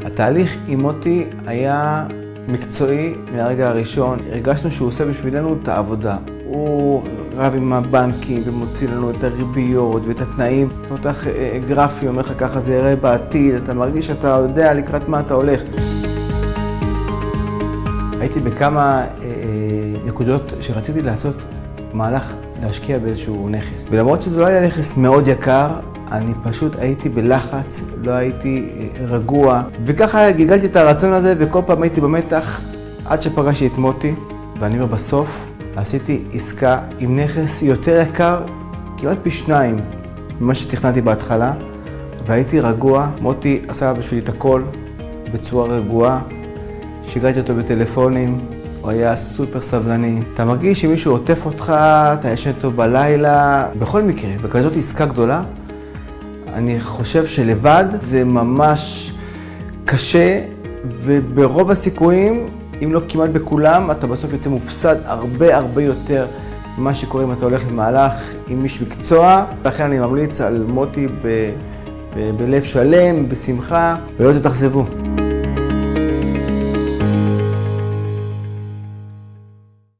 התהליך עם מוטי היה מקצועי מהרגע הראשון. הרגשנו שהוא עושה בשבילנו את העבודה. הוא רב עם הבנקים ומוציא לנו את הריביות ואת התנאים. פותח גרפי, אומר לך ככה זה יראה בעתיד, אתה מרגיש שאתה יודע לקראת מה אתה הולך. הייתי בכמה נקודות שרציתי לעשות מהלך להשקיע באיזשהו נכס. ולמרות שזה לא היה נכס מאוד יקר, אני פשוט הייתי בלחץ, לא הייתי רגוע. וככה גלגלתי את הרצון הזה, וכל פעם הייתי במתח עד שפגשתי את מוטי. ואני אומר, בסוף עשיתי עסקה עם נכס יותר יקר, כמעט פי 2 ממה שתכננתי בהתחלה. והייתי רגוע. מוטי עשה בשבילי את הכל בצורה רגועה. שיגעתי אותו בטלפונים, הוא היה סופר סבלני. אתה מרגיש שמישהו עוטף אותך, אתה ישן אותו בלילה. בכל מקרה, בכזאת עסקה גדולה, אני חושב שלבד זה ממש קשה, וברוב הסיכויים, אם לא כמעט בכולם, אתה בסוף יוצא מופסד הרבה יותר ממה שקורה אם אתה הולך למהלך עם איש מקצוע. לכן אני ממליץ על מוטי בלב שלם, בשמחה, ולא תתאכזבו.